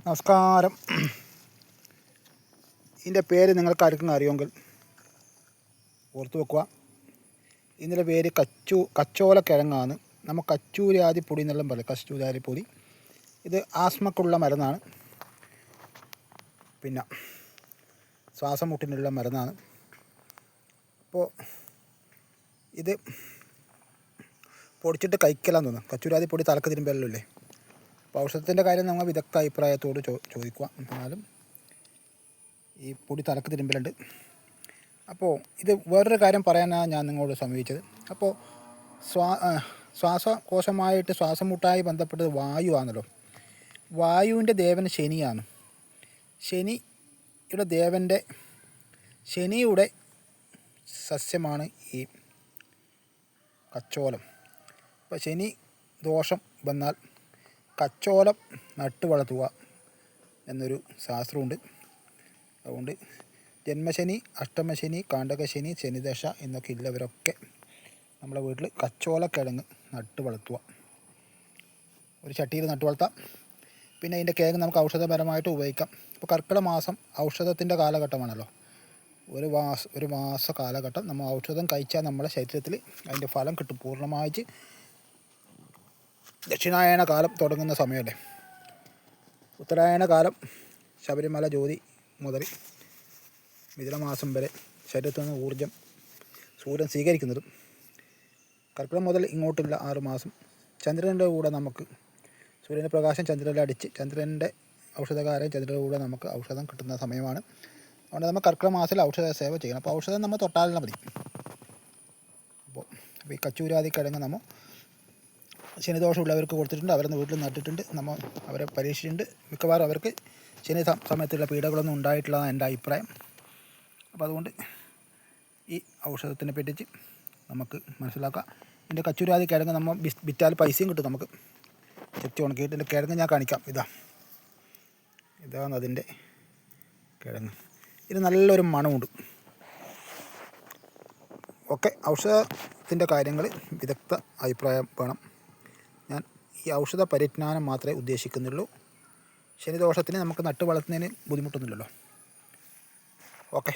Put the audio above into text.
നമസ്കാരം. ഇതിൻ്റെ പേര് നിങ്ങൾക്ക് ആർക്കും അറിയുമെങ്കിൽ ഓർത്ത് വെക്കുക. ഇതിൻ്റെ പേര് കച്ചോലക്കിഴങ്ങാണ്. നമ്മൾ കച്ചൂരാതിപ്പൊടി എന്നെല്ലാം പറയും. കച്ചൂരാതിപ്പൊടി ഇത് ആസ്മക്കുള്ള മരുന്നാണ്, പിന്നെ ശ്വാസം മുട്ടിനുള്ള മരുന്നാണ്. അപ്പോൾ ഇത് പൊടിച്ചിട്ട് കഴിക്കലാന്ന് തോന്നുന്നു. കച്ചൂരാതിപ്പൊടി തലക്ക് തിരുമ്പല്ലേ. അപ്പോൾ ഔഷധത്തിൻ്റെ കാര്യം നമ്മൾ വിദഗ്ധ അഭിപ്രായത്തോട് ചോദിക്കുക. എന്നാലും ഈ പൊടി തലക്ക് തിരുമ്പലുണ്ട്. അപ്പോൾ ഇത് വേറൊരു കാര്യം പറയാനാണ് ഞാൻ നിങ്ങളോട് സമീപിച്ചത്. അപ്പോൾ ശ്വാസകോശമായിട്ട് ശ്വാസം മുട്ടായി ബന്ധപ്പെട്ടത് വായു ആണല്ലോ. വായുവിൻ്റെ ദേവൻ ശനിയാണ്. ശനിയുടെ സസ്യമാണ് ഈ കച്ചോലം. അപ്പോൾ ശനി ദോഷം വന്നാൽ കച്ചോലം നട്ട് വളർത്തുക എന്നൊരു ശാസ്ത്രമുണ്ട്. അതുകൊണ്ട് ജന്മശനി, അഷ്ടമശനി, കാണ്ടകശനി, ശനിദശ എന്നൊക്കെ ഉള്ളവരൊക്കെ നമ്മുടെ വീട്ടിൽ കച്ചോലക്കിഴങ്ങ് നട്ട് വളർത്തുക. ഒരു ചട്ടിയിൽ നട്ട് വളർത്താം. പിന്നെ ഇതിൻ്റെ കിഴങ്ങ് നമുക്ക് ഔഷധപരമായിട്ട് ഉപയോഗിക്കാം. ഇപ്പോൾ കർക്കിടക മാസം ഔഷധത്തിൻ്റെ കാലഘട്ടമാണല്ലോ. ഒരു മാസ കാലഘട്ടം നമ്മൾ ഔഷധം കഴിച്ചാൽ നമ്മുടെ ശരീരത്തിൽ അതിൻ്റെ ഫലം കിട്ടും. പൂർണ്ണമായിട്ട് ദക്ഷിണായന കാലം തുടങ്ങുന്ന സമയമല്ലേ. ഉത്തരായണ കാലം ശബരിമല ജ്യോതി മുതൽ മിഥുനമാസം വരെ ശരീരത്തിൽ നിന്ന് ഊർജം സൂര്യൻ സ്വീകരിക്കുന്നതും. കർക്കിടകം മുതൽ ഇങ്ങോട്ടുള്ള 6 മാസം ചന്ദ്രൻ്റെ കൂടെ നമുക്ക് സൂര്യൻ്റെ പ്രകാശം ചന്ദ്രനിൽ അടിച്ച് ചന്ദ്രൻ്റെ ഔഷധകാരം ചന്ദ്രൻ്റെ കൂടെ നമുക്ക് ഔഷധം കിട്ടുന്ന സമയമാണ്. അതുകൊണ്ട് നമ്മൾ കർക്കിടക മാസത്തിൽ ഔഷധ സേവ ചെയ്യണം. അപ്പോൾ ഔഷധം നമ്മൾ തൊട്ടാലും മതി. അപ്പോൾ ഈ കച്ചൂരാതി കിഴങ്ങ് നമ്മൾ ശനിദോഷമുള്ളവർക്ക് കൊടുത്തിട്ടുണ്ട്. അവരൊന്ന് വീട്ടിൽ നട്ടിട്ടുണ്ട്. നമ്മൾ അവരെ പരീക്ഷിച്ചിട്ടുണ്ട്. മിക്കവാറും അവർക്ക് ശനി സമയത്തുള്ള പീഡകളൊന്നും ഉണ്ടായിട്ടില്ല എൻ്റെ അഭിപ്രായം. അപ്പോൾ അതുകൊണ്ട് ഈ ഔഷധത്തിനെ പറ്റിച്ച് നമുക്ക് മനസ്സിലാക്കാം. ഇതിൻ്റെ കച്ചൂരാതി കിഴങ്ങ് നമ്മൾ വിറ്റാൽ പൈസയും കിട്ടും. നമുക്ക് ചെത്തി ഉണക്കിയിട്ട് ഇതിൻ്റെ കിഴങ്ങ് ഞാൻ കാണിക്കാം. ഇതാണ് അതിൻ്റെ കിഴങ്ങ്. ഇത് നല്ലൊരു മണമുണ്ട്. ഓക്കെ, ഔഷധത്തിൻ്റെ കാര്യങ്ങൾ വിദഗ്ധ അഭിപ്രായം വേണം. ഞാൻ ഈ ഔഷധ പരിജ്ഞാനം മാത്രമേ ഉദ്ദേശിക്കുന്നുള്ളൂ. ശനിദോഷത്തിന് നമുക്ക് നട്ട് വളർത്തുന്നതിന് ബുദ്ധിമുട്ടൊന്നുമില്ലല്ലോ. ഓക്കെ.